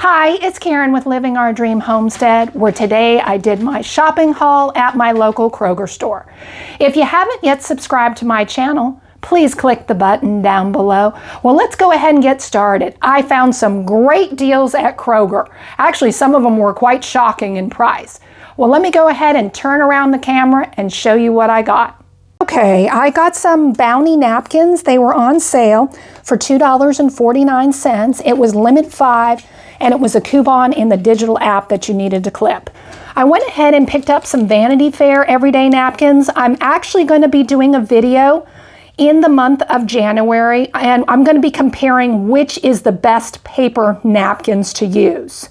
Hi, it's Karen with Living Our Dream Homestead, where today I did my shopping haul at my local Kroger store. If you haven't yet subscribed to my channel, please click the button down below. Well, let's go ahead and get started. I found some great deals at Kroger. Actually, some of them were quite shocking in price. Well, let me go ahead and turn around the camera and show you what I got. Okay, I got some Bounty napkins. They were on sale for $2.49. It was limit 5, and it was a coupon in the digital app that you needed to clip. I went ahead and picked up some Vanity Fair everyday napkins. I'm actually going to be doing a video in the month of January, and I'm going to be comparing which is the best paper napkins to use.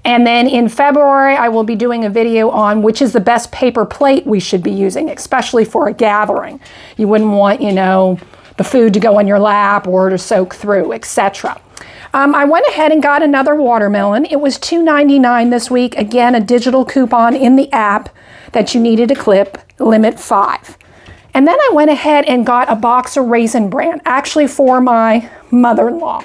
And then in February, I will be doing a video on which is the best paper plate we should be using, especially for a gathering. You wouldn't want, the food to go on your lap or to soak through, etc. I went ahead and got another watermelon. It was $2.99 this week. Again, a digital coupon in the app that you needed to clip, limit 5. And then I went ahead and got a box of Raisin Bran, actually for my mother-in-law.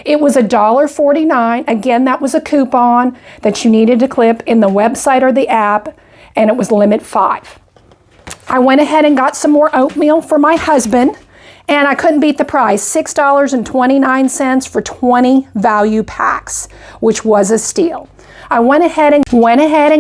It was $1.49. Again, that was a coupon that you needed to clip in the website or the app, and it was limit 5. I went ahead and got some more oatmeal for my husband, and I couldn't beat the price, $6.29 for 20 value packs, which was a steal. I went ahead and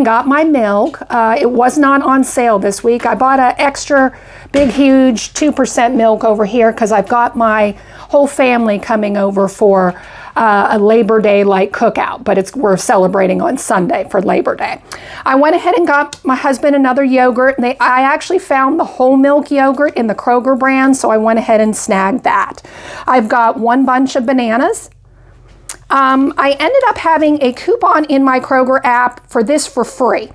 got my milk. It was not on sale this week. I bought an extra big, huge 2% milk over here because I've got my whole family coming over for a Labor Day-like cookout, but we're celebrating on Sunday for Labor Day. I went ahead and got my husband another yogurt, and I actually found the whole milk yogurt in the Kroger brand, so I went ahead and snagged that. I've got one bunch of bananas. I ended up having a coupon in my Kroger app for this for free.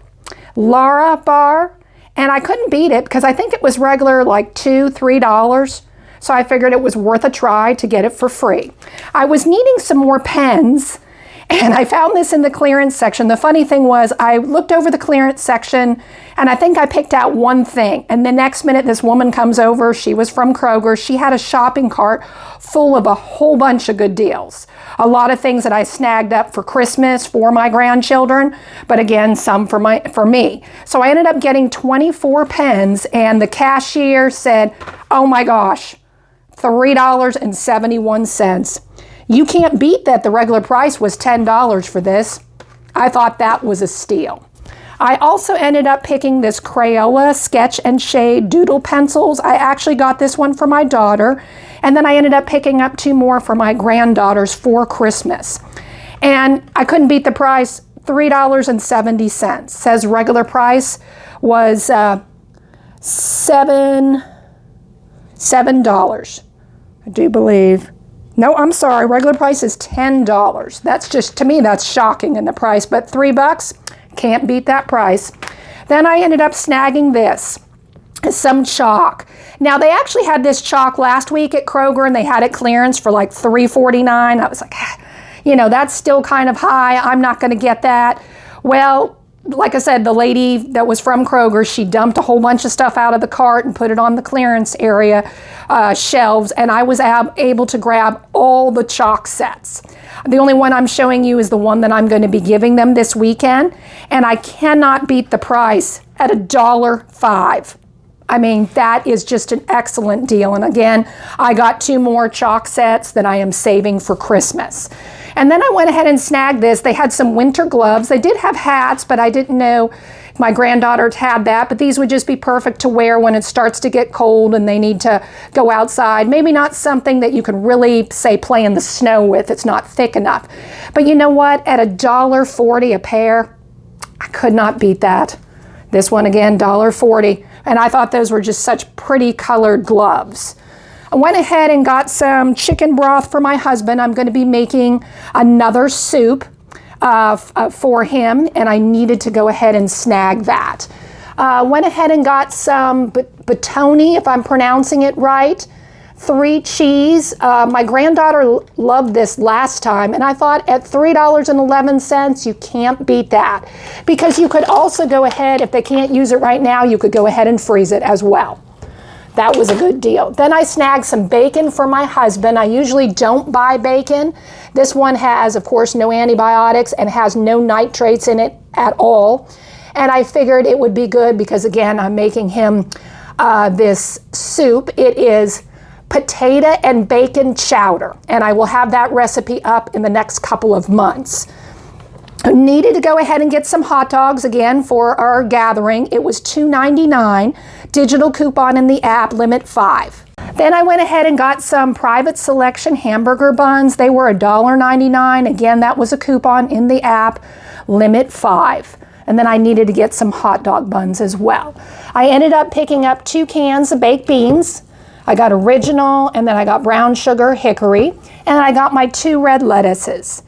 Lara bar, and I couldn't beat it because I think it was regular like $2, $3. So I figured it was worth a try to get it for free. I was needing some more pens, and I found this in the clearance section. The funny thing was I looked over the clearance section, and I think I picked out one thing. And the next minute, this woman comes over. She was from Kroger. She had a shopping cart full of a whole bunch of good deals. A lot of things that I snagged up for Christmas for my grandchildren, but again, some for me. So I ended up getting 24 pens, and the cashier said, "Oh my gosh, $3.71. You can't beat that. The regular price was $10 for this." I thought that was a steal. I also ended up picking this Crayola Sketch and Shade Doodle pencils. I actually got this one for my daughter, and then I ended up picking up 2 more for my granddaughters for Christmas. And I couldn't beat the price, $3.70. Says regular price was $7. I do believe. No, I'm sorry. Regular price is $10. That's just, to me, that's shocking in the price. But $3, can't beat that price. Then I ended up snagging this, some chalk. Now, they actually had this chalk last week at Kroger, and they had it clearance for like $3.49. I was like, that's still kind of high. I'm not going to get that. Well, like I said, the lady that was from Kroger, she dumped a whole bunch of stuff out of the cart and put it on the clearance area shelves, and I was able to grab all the chalk sets. The only one I'm showing you is the one that I'm going to be giving them this weekend, and I cannot beat the price at $1.05. I mean, that is just an excellent deal. And again, I got 2 more chalk sets that I am saving for Christmas. And then I went ahead and snagged this. They had some winter gloves. They did have hats, but I didn't know if my granddaughter had that. But these would just be perfect to wear when it starts to get cold and they need to go outside. Maybe not something that you can really, say, play in the snow with. It's not thick enough. But you know what? At $1.40 a pair, I could not beat that. This one again, $1.40. And I thought those were just such pretty colored gloves. I went ahead and got some chicken broth for my husband. I'm going to be making another soup for him, and I needed to go ahead and snag that. Went ahead and got some Batoni, if I'm pronouncing it right, 3 cheese. My granddaughter loved this last time, and I thought at $3.11, you can't beat that. Because you could also go ahead, if they can't use it right now, you could go ahead and freeze it as well. That was a good deal. Then I snagged some bacon for my husband. I usually don't buy bacon. This one has, of course, no antibiotics and has no nitrates in it at all. And I figured it would be good because, again, I'm making him this soup. It is potato and bacon chowder, and I will have that recipe up in the next couple of months. I needed to go ahead and get some hot dogs again for our gathering. It was $2.99, digital coupon in the app, limit 5. Then I went ahead and got some private selection hamburger buns. They were $1.99. Again, that was a coupon in the app, limit 5. And then I needed to get some hot dog buns as well. I ended up picking up 2 cans of baked beans. I got original, and then I got brown sugar hickory, and I got my 2 red lettuces.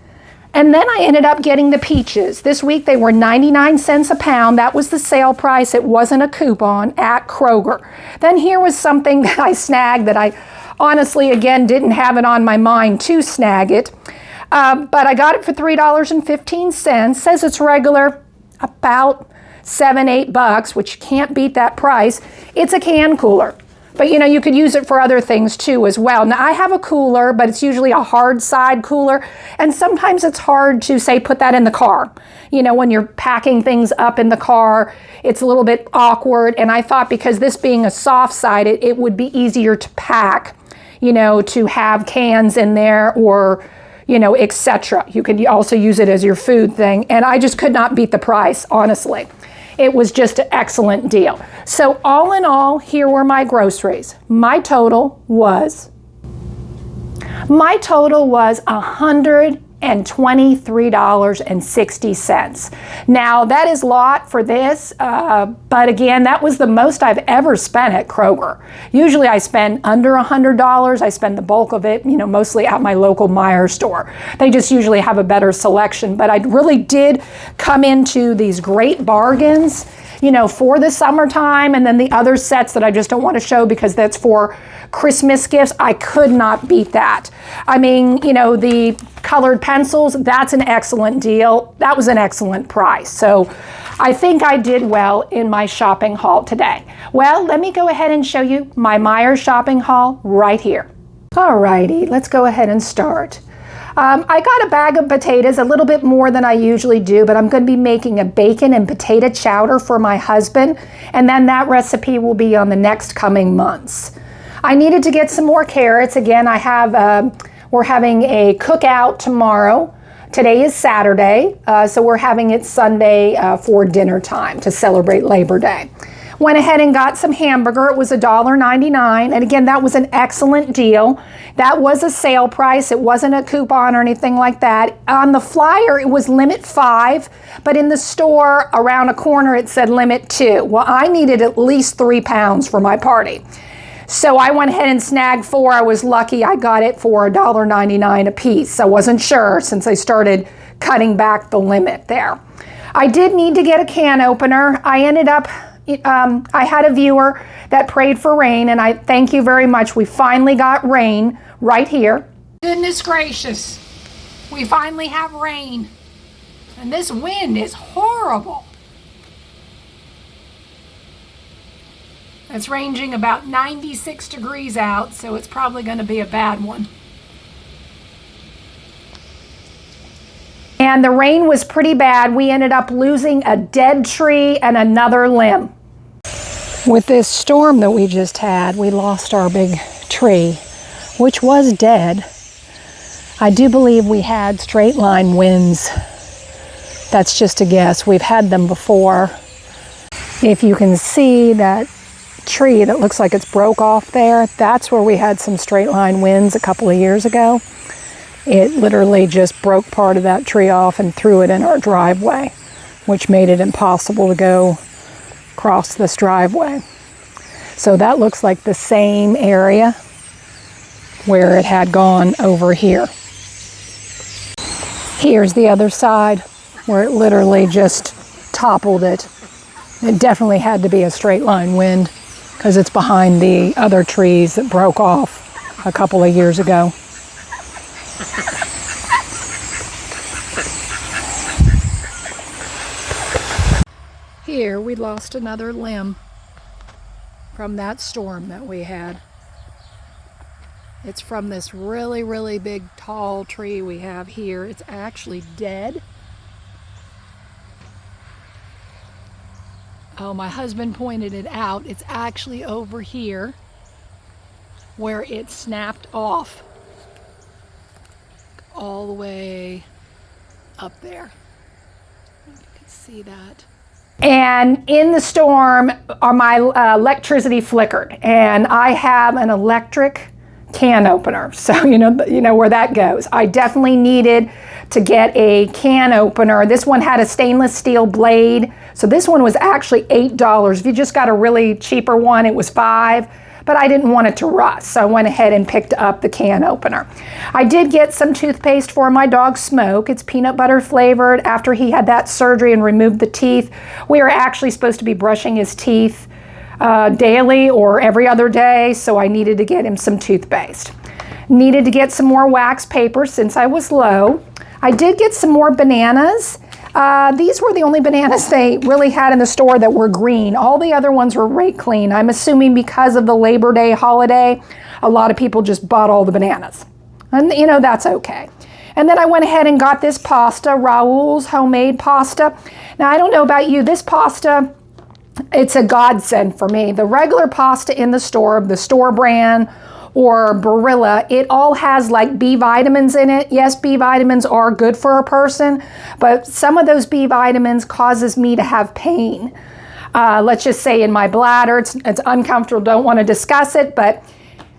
And then I ended up getting the peaches. This week they were 99 cents a pound. That was the sale price. It wasn't a coupon at Kroger. Then here was something that I snagged that I honestly, again, didn't have it on my mind to snag it. But I got it for $3.15. Says it's regular about $7-8, which you can't beat that price. It's a can cooler. But you know, you could use it for other things too as well. Now I have a cooler, but it's usually a hard side cooler. And sometimes it's hard to say, put that in the car. You know, when you're packing things up in the car, it's a little bit awkward. And I thought because this being a soft side, it would be easier to pack, you know, to have cans in there or, you know, etc. You could also use it as your food thing. And I just could not beat the price, honestly. It was just an excellent deal. So all in all, here were my groceries. My total was $123.60. Now that is a lot for this, but again, that was the most I've ever spent at Kroger. Usually I spend under $100. I spend the bulk of it, you know, mostly at my local Meijer store. They just usually have a better selection, but I really did come into these great bargains, you know, for the summertime, and then the other sets that I just don't want to show because that's for Christmas gifts. I could not beat that. I mean, you know, the colored pencils, that's an excellent deal. That was an excellent price. So I think I did well in my shopping haul today. Well, let me go ahead and show you my Meijer shopping haul right here. Alrighty, let's go ahead and start. I got a bag of potatoes, a little bit more than I usually do, but I'm going to be making a bacon and potato chowder for my husband, and then that recipe will be on the next coming months. I needed to get some more carrots. Again, we're having a cookout tomorrow. Today is Saturday, so we're having it Sunday for dinner time to celebrate Labor Day. Went ahead and got some hamburger. It was $1.99, and again, that was an excellent deal. That was a sale price. It wasn't a coupon or anything like that. On the flyer, it was limit 5, but in the store around a corner, it said limit 2. Well, I needed at least 3 pounds for my party. So I went ahead and snagged 4. I was lucky I got it for $1.99 a piece. I wasn't sure since I started cutting back the limit there. I did need to get a can opener. I ended up, I had a viewer that prayed for rain, and I thank you very much. We finally got rain right here. Goodness gracious, we finally have rain. And this wind is horrible. It's ranging about 96 degrees out, so it's probably going to be a bad one. And the rain was pretty bad. We ended up losing a dead tree and another limb. With this storm that we just had, we lost our big tree, which was dead. I do believe we had straight line winds. That's just a guess. We've had them before. If you can see that tree that looks like it's broke off there, that's where we had some straight line winds a couple of years ago. It literally just broke part of that tree off and threw it in our driveway, which made it impossible to go across this driveway. So that looks like the same area where it had gone over here. Here's the other side where it literally just toppled it. It definitely had to be a straight line wind because it's behind the other trees that broke off a couple of years ago. Here we lost another limb. from that storm that we had. It's from this really, really big tall tree we have here. It's actually dead. Oh, my husband pointed it out. It's actually over here where it snapped off all the way up there. You can see that. And in the storm, my electricity flickered, and I have an electric can opener, so you know where that goes. I definitely needed to get a can opener. This one had a stainless steel blade, so this one was actually $8. If you just got a really cheaper one, it was $5, but I didn't want it to rust, so I went ahead and picked up the can opener. I did get some toothpaste for my dog Smoke. It's peanut butter flavored. After he had that surgery and removed the teeth, we were actually supposed to be brushing his teeth daily or every other day, so I needed to get him some toothpaste. Needed to get some more wax paper since I was low. I did get some more bananas. These were the only bananas they really had in the store that were green. All the other ones were rate clean. I'm assuming because of the Labor Day holiday, a lot of people just bought all the bananas. And that's okay. And then I went ahead and got this pasta, Raoul's homemade pasta. Now, I don't know about you, this pasta, it's a godsend for me. The regular pasta in the store brand or Barilla, it all has like B vitamins in it. Yes, B vitamins are good for a person, but some of those B vitamins causes me to have pain. Let's just say in my bladder, it's uncomfortable, don't want to discuss it, but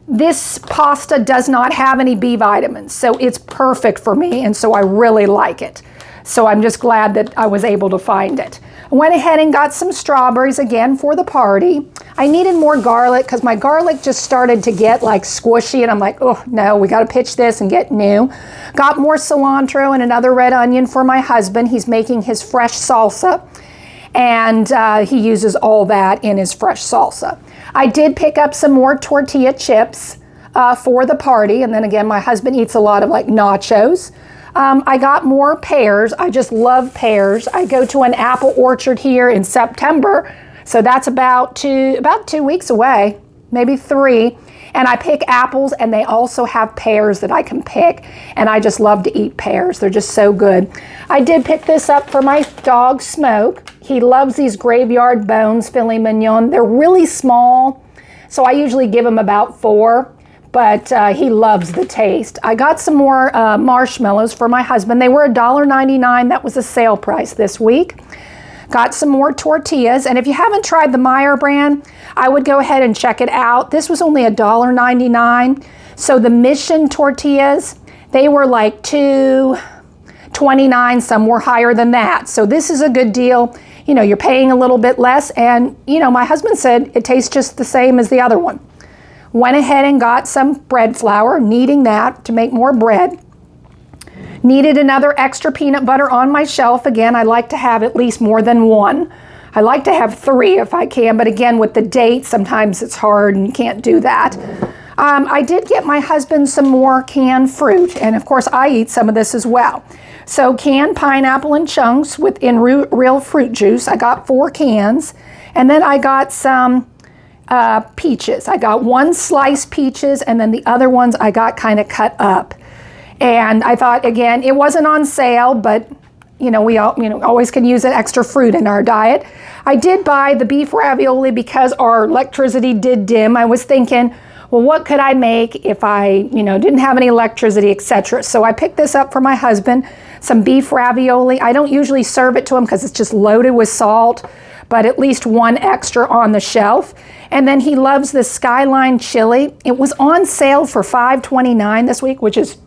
this pasta does not have any B vitamins, so it's perfect for me, and so I really like it. So I'm just glad that I was able to find it. I went ahead and got some strawberries again for the party. I needed more garlic because my garlic just started to get like squishy, and I'm like, oh no, we got to pitch this and get new. Got more cilantro and another red onion for my husband. He's making his fresh salsa, and he uses all that in his fresh salsa. I did pick up some more tortilla chips for the party, and then again, my husband eats a lot of like nachos. I got more pears. I just love pears. I go to an apple orchard here in September, so that's about 2 weeks away, maybe 3. And I pick apples, and they also have pears that I can pick, and I just love to eat pears. They're just so good. I did pick this up for my dog Smoke. He loves these graveyard bones filet mignon. They're really small, so I usually give him about 4. But he loves the taste. I got some more marshmallows for my husband. They were $1.99. That was a sale price this week. Got some more tortillas. And if you haven't tried the Meijer brand, I would go ahead and check it out. This was only $1.99. So the Mission tortillas, they were like $2.29. Some were higher than that. So this is a good deal. You're paying a little bit less. And, my husband said it tastes just the same as the other one. Went ahead and got some bread flour, needing that to make more bread. Needed another extra peanut butter on my shelf. Again, I like to have at least more than 1. I like to have 3 if I can, but again, with the date, sometimes it's hard and you can't do that. I did get my husband some more canned fruit, and of course, I eat some of this as well. So canned pineapple in chunks in real fruit juice. I got 4 cans, and then I got some peaches. I got 1 slice peaches, and then the other ones I got kind of cut up. And I thought, again, it wasn't on sale, but we always can use an extra fruit in our diet. I did buy the beef ravioli because our electricity did dim. I was thinking, well, what could I make if I, didn't have any electricity, etc. So I picked this up for my husband, some beef ravioli. I don't usually serve it to him because it's just loaded with salt, but at least 1 extra on the shelf. And then he loves the Skyline chili. It was on sale for $5.29 this week, which is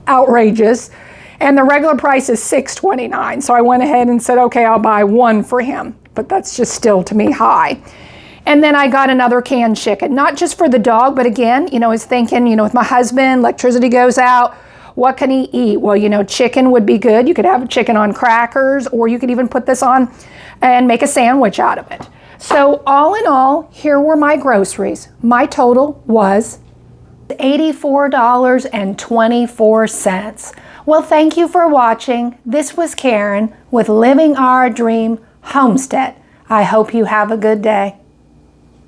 outrageous. And the regular price is $6.29. So I went ahead and said, okay, I'll buy 1 for him. But that's just still, to me, high. And then I got another canned chicken, not just for the dog, but again, I was thinking, with my husband, electricity goes out, what can he eat? Well, chicken would be good. You could have chicken on crackers, or you could even put this on and make a sandwich out of it. So all in all, here were my groceries. My total was $84.24. Well, thank you for watching. This was Karen with Living Our Dream Homestead. I hope you have a good day.